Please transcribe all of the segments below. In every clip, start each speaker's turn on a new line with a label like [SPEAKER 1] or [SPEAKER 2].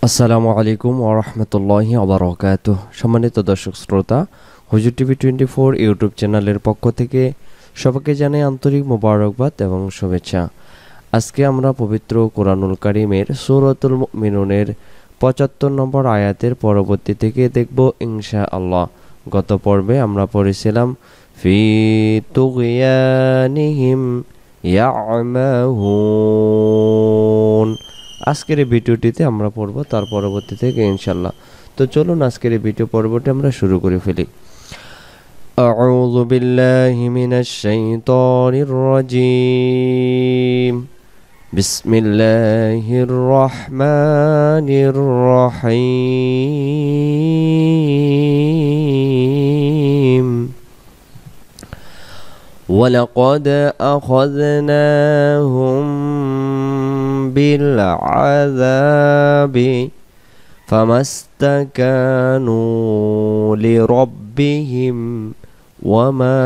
[SPEAKER 1] আসসালামু আলাইকুম ওয়া রাহমাতুল্লাহি ওয়া বারাকাতুহু। সম্মানিত দর্শক শ্রোতা, হুজুর টিভি 24 ইউটিউব চ্যানেলের পক্ষ থেকে সবাইকে জানাই আন্তরিক মোবারকবাদ এবং শুভেচ্ছা। আজকে আমরা পবিত্র কোরআনুল কারীমের সূরাতুল মুমিনুনের ৭৫ নম্বর আয়াতের পরবর্তী থেকে দেখব ইনশাআল্লাহ। গত পর্বে আমরা পড়েছিলাম ফি তুগয়ানিহিম ইয়ামাহুন। আজকের এই ভিডিওটিতে আমরা পড়ব তার পরবর্তী থেকে ইনশাআল্লাহ। তো চলুন আজকের এই ভিডিও পর্বটি আমরা শুরু করে ফেলি। আউযু বিল্লাহি মিনাশ শাইতানির রাজীম। বিসমিল্লাহির রহমানির রহিম। ولقد أخذناهم بالعذاب فما استكانوا لربهم وما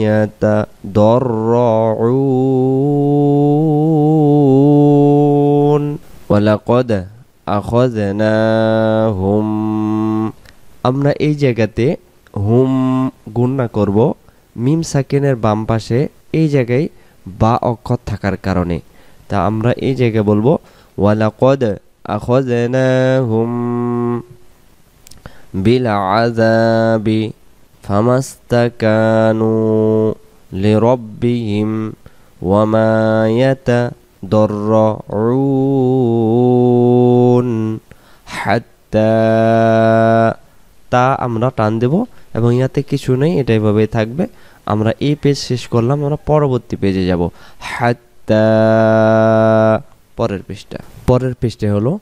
[SPEAKER 1] يتضرعون ولقد أخذناهم। আমরা এই জায়গাতে হুম গুণনা করব মিম সাকিনের বাম পাশে এই জায়গায় বা অক্ষর থাকার কারণে। তা আমরা এই জায়গায় বলবো ওয়ালাকদ আখাযনাহুম বিল আযাবি ফামাস্তাকানু লিরাব্বিহিম ওয়ামা ইয়াতাদাররুন হাত্তা। তা আমরা টান দেব এবং ইয়াতে কিছু নেই, এটা এভাবেই থাকবে। আমরা এই পেজ শেষ করলাম, আমরা পরবর্তী পেজে যাব। হাত্তা পরের পৃষ্ঠা হলো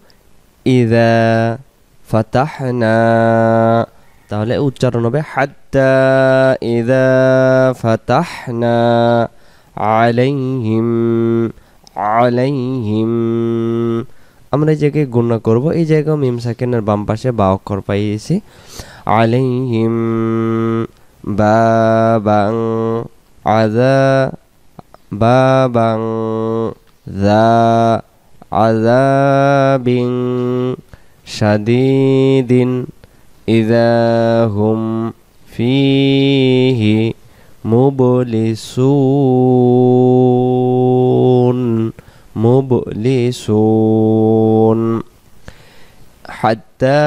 [SPEAKER 1] ইযা ফাতাহনা। তাহলে উচ্চারণ হবে হাত্তা ইযা ফাতাহনা আলাইহিম। আমরা এই জায়গায় গুণনা করব, এই জায়গায় মিম সাকিনের বাম পাশে বা অক্ষর পাইয়েছি। আলাইহিম বাবাং বাবাং যা আযাবিন শাদীদিন ইযা হুম ফীহি মুবলিসুন حتى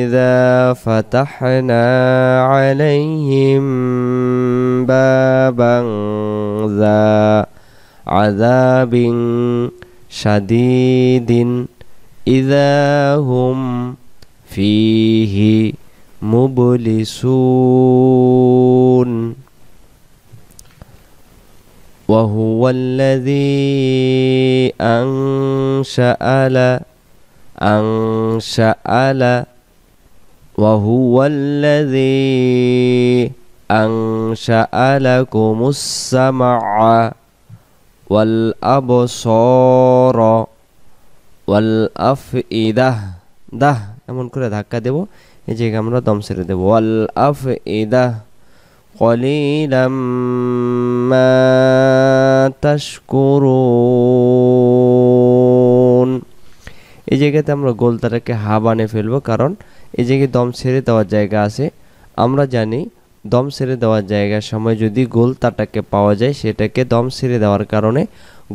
[SPEAKER 1] إذا فتحنا عليهم بابا ذا عذاب شديد إذا هم فيه مبلسون وهو الذي وهو الذي أنشأ لكم السمع والأبصار والأفئدة। দাহ এমন করে ধাক্কা দেব, এই জায়গায় আমরা দম ছেড়ে দেব। ওয়াল আফইদা কলিলাম মা তাশকুরুন। এই জায়গাতে আমরা গোলতাটাকে হা বানিয়ে ফেলবো, কারণ এই জায়গায় দম ছেড়ে দেওয়ার জায়গা আছে। আমরা জানি দম ছেড়ে দেওয়ার জায়গার সময় যদি গোলতাটাকে পাওয়া যায়, সেটাকে দম ছেড়ে দেওয়ার কারণে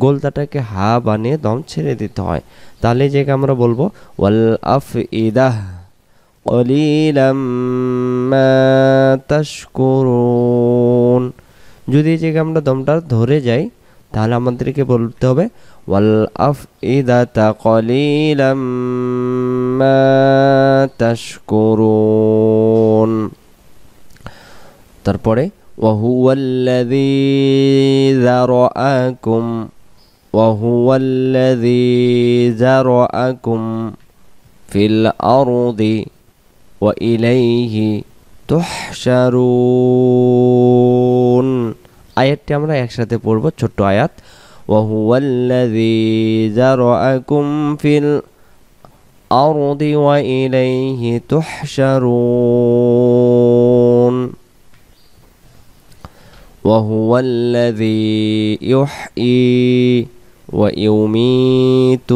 [SPEAKER 1] গোলতাটাকে হা বানিয়ে দম ছেড়ে দিতে হয়। তাহলে এই জায়গায় আমরা বলবো ওয়াল আফইদাহ কলিলাম মা তাশকুরুন। যদি এই জায়গায় আমরা দমটা ধরে যাই, তাহলে আমাদেরকে বলতে হবে ওয়াল আফইদাতা কলিলাম মা তাশকুরুন। তারপরে ওয়াহুয়াল্লাযী যারাআকুম ফিল আরদি ওয়া ইলাইহি তুহশারুন। আয়াতটি আমরা একসাথে পড়ব, ছোট্ট আয়াত। ওয়াহুয়াল্লাযী যারাআকুম ফিল আরদি ওয়া ইলাইহি তুহশারুন। وهو الذي يحيي ويميت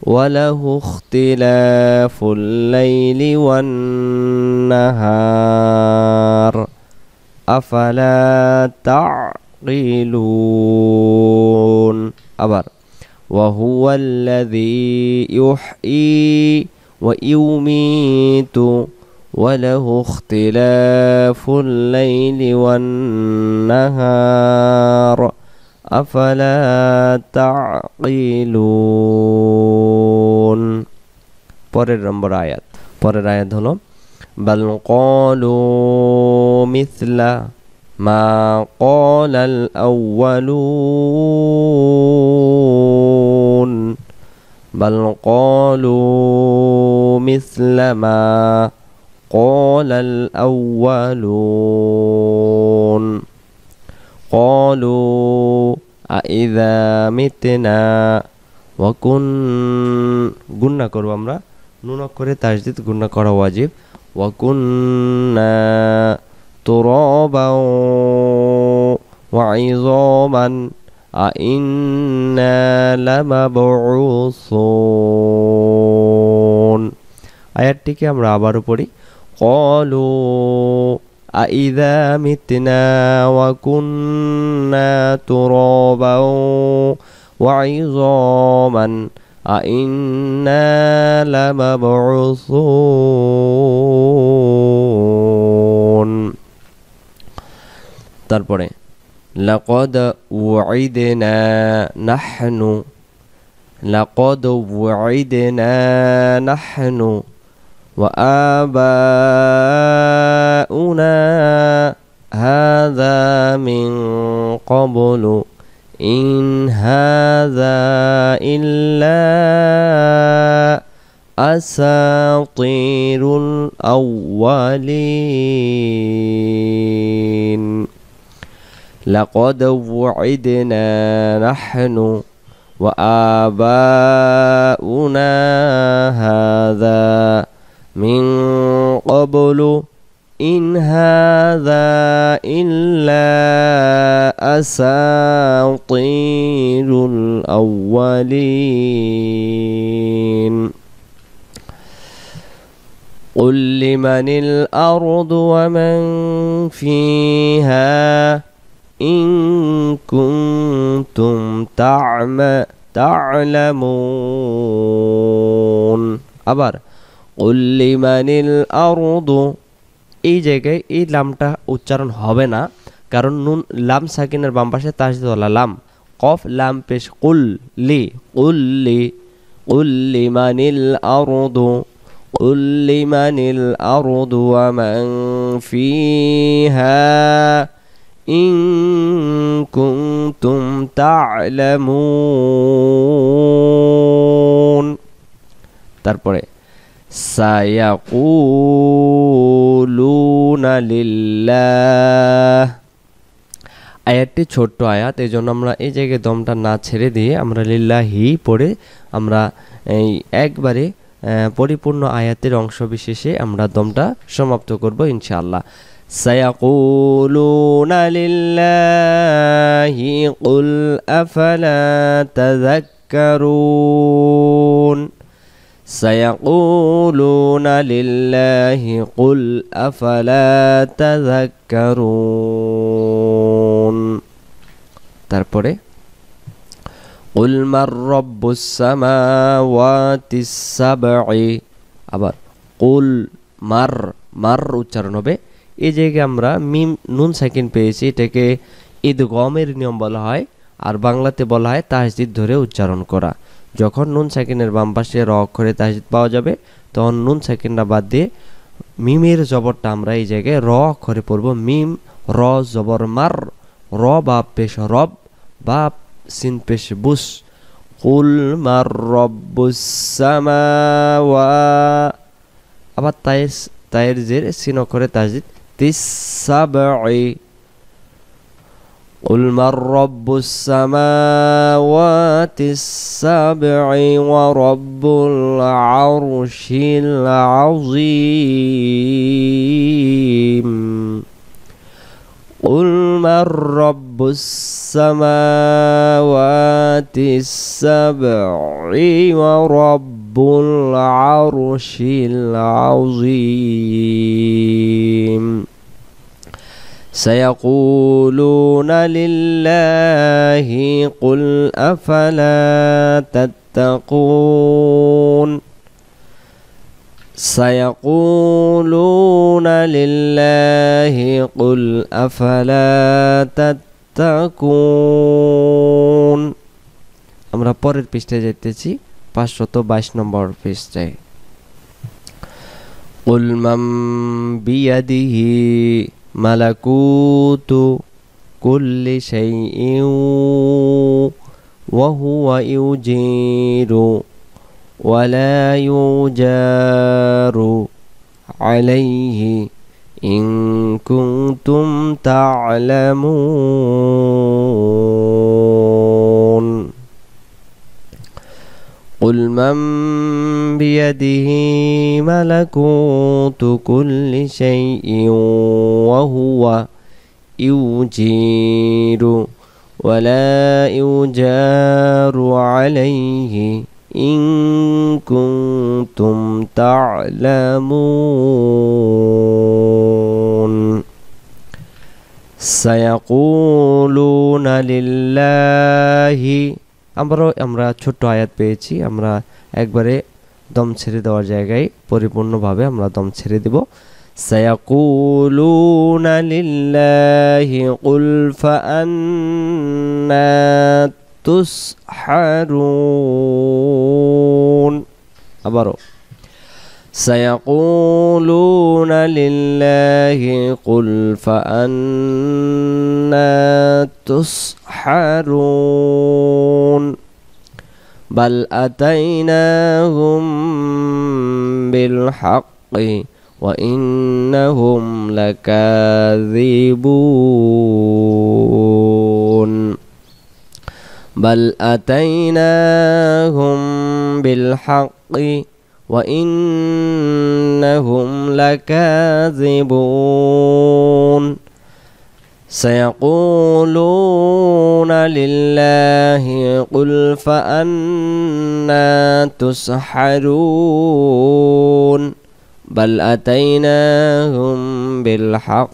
[SPEAKER 1] وله اختلاف الليل والنهار أفلا تعقلون আবার وهو الذي يحيي ويميت وله اختلاف الليل والنهار أفلا تعقلون পরের আয়াত হলো بل قالوا مثل ما قال الأولون بل قالوا مثل ما قال الأولون قالوا أإذا متنا وكن গুণনা করব আমরা নুন অক্ষরে তাসদীদ গুণনা করা ওয়াজিব وكنا ترابا وعظاما أئنا لمبعوثون আয়াতটিকে আমরা আবারও পড়ি قالوا أإذا متنا وكنا ترابا وعظاما أئنا لمبعوثون তারপরে لقد وعدنا نحن وآباؤنا هذا من قبل إن هذا إلا أساطير الأولين لقد وعدنا نحن وآباؤنا هذا من قبل إن هذا إلا أساطير الأولين قل لمن الأرض ومن فيها إن كنتم تعلمون আবার قل لمن الأرض এই জায়গায় এই লামটা উচ্চারণ হবে না কারণ নুন লাম সাকিনের বাম পাশে তাসদীদ ওয়ালা লাম কফ লাম পেশ কুল লিমানিল আরদু ওয়া মান ফিহা ইন কুনতুম তা'লামুন তারপরে সায়াকুলুনা লিল্লাহ আয়াতটি ছোট্ট আয়াত এই জন্য আমরা এই জায়গায় দমটা না ছেড়ে দিয়ে আমরা লিল্লাহি পড়ে আমরা এই একবারে পরিপূর্ণ আয়াতের অংশ বিশেষে আমরা দমটা সমাপ্ত করব ইনশাআল্লাহ সায়াকুলুনা লিল্লাহি কুল আফালা তাযাক্কারুন سيقولون لله قل أفلا تذكرون তারপরে قل من رب السماوات السبع আবার قل মার উচ্চারণ হবে এই জায়গায় আমরা মিম নুন সাকিন পেয়েছি এটাকে ইদগমের নিয়ম বলা হয় আর বাংলাতে বলা হয় তাসদীদ ধরে উচ্চারণ করা যখন নুন সাকিনের বাম পাশে র অক্ষরে তাসদীদ পাওয়া যাবে তখন নুন সাকিনটা বাদ দিয়ে মিমের জবরটা আমরা এই জায়গায় র অক্ষরে পড়ব মিম র জবর মার র বা পেশ রব বা সিন পেশ বুস কুল মার রব্বুস সামাওয়া আবার তায়ের জের সিন অক্ষরে তাসদীদ তিস সাবঈ قل من رب السماوات السبع ورب العرش العظيم قل من رب السماوات السبع ورب العرش العظيم سيقولون لله قل أفلا تتقون سيقولون لله قل أفلا تتقون আমরা পরের পৃষ্ঠায় যাইতেছি 522 নম্বর পৃষ্ঠায় قل من بيده ملكوت كل شيء وهو يجير ولا يجار عليه إن كنتم تعلمون قل من بيده ملكوت كل شيء وهو يجير ولا يجار عليه إن كنتم تعلمون سيقولون لله আমরা ছোট আয়াত পেয়েছি আমরা একবারে দম ছেড়ে দেওয়ার জায়গায় পরিপূর্ণভাবে আমরা দম ছেড়ে দেব সায়াকুলুনা লিল্লাহি কুল ফাআন্না তুসহারুন আবারো سيقولون لله قل فأنا تسحرون بل أتيناهم بالحق وإنهم لكاذبون بل أتيناهم بالحق وإنهم لكاذبون سيقولون لله قل فأنا تسحرون بل أتيناهم بالحق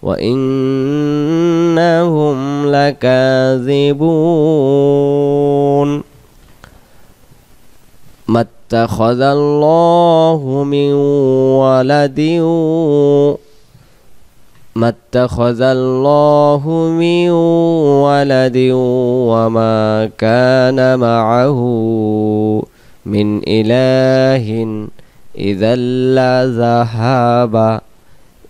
[SPEAKER 1] وإنهم لكاذبون ما اتخذ الله من ولد ما اتخذ الله من ولد وما كان معه من إله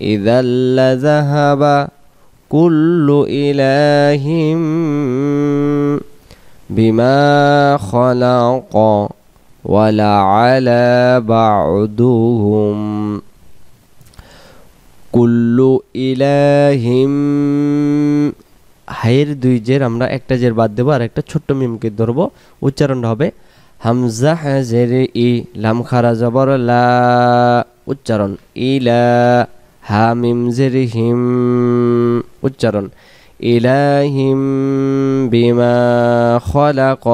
[SPEAKER 1] إذا لذهب كل إله بما خلق ولعلى بعضهم কুল্লু ইলাহিম হায়ের দুই জের আমরা একটা জের বাদ দেব আর একটা ছোট্ট মিমকে ধরব উচ্চারণটা হবে হামজা হাজের ই লাম খারা জবর লা উচ্চারণ ইলা হা মিম জের হিম উচ্চারণ ইলাহিম বিমা খলাক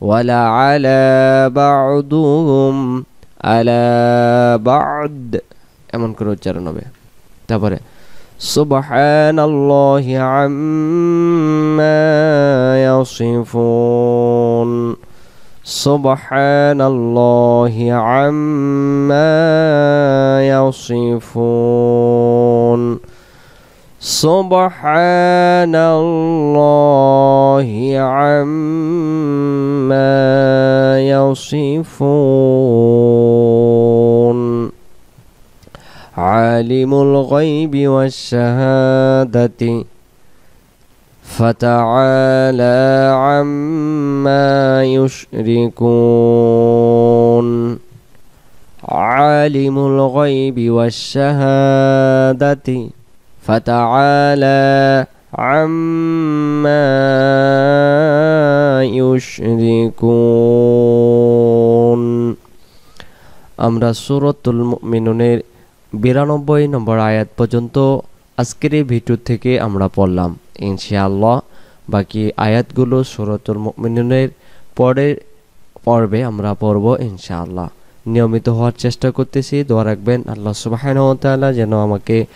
[SPEAKER 1] ওয়ালা আলা বা'দুহুম আলা বা'দ এমন করে উচ্চারণ হবে তারপরে সুবহানাল্লাহি আম্মা ইয়াসিফুন সুবহানাল্লাহি আম্মা ইয়াসিফুন সুবহানাল্লাহি আম্মা ইয়াসিফুন عالم الغيب والشهادة فتعالى عما يشركون عالم الغيب والشهادة فتعالى عما يشركون আমরা সূরাতুল মুমিনুনের 92 নম্বর আয়াত পর্যন্ত আজকের এই ভিডিও থেকে আমরা পড়লাম। ইনশাআল্লাহ বাকি আয়াতগুলো সূরাতুল মুমিনুনের পরের পর্বে আমরা পড়ব ইনশাআল্লাহ। নিয়মিত হওয়ার চেষ্টা করতেছি, দোয়া রাখবেন আল্লাহ সুবহানাহু ওয়া তাআলা যেন আমাকে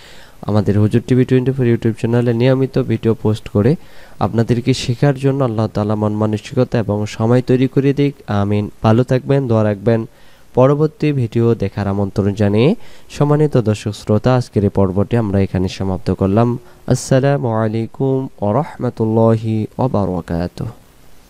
[SPEAKER 1] আমাদের হুজুর টিভি 24 ইউটিউব চ্যানেলে নিয়মিত ভিডিও পোস্ট করে আপনাদেরকে শেখার জন্য আল্লাহ তাআলা মন মানসিকতা এবং সময় তৈরি করে দিক। আমিন। ভালো থাকবেন, দোয়া রাখবেন। পরবর্তী ভিডিও দেখার আমন্ত্রণ জানিয়ে সম্মানিত দর্শক শ্রোতা, আজকের এই পর্বটি আমরা এখানে সমাপ্ত করলাম। আসসালামু আলাইকুম ওয়া রাহমাতুল্লাহি ওয়া বারাকাতুহু।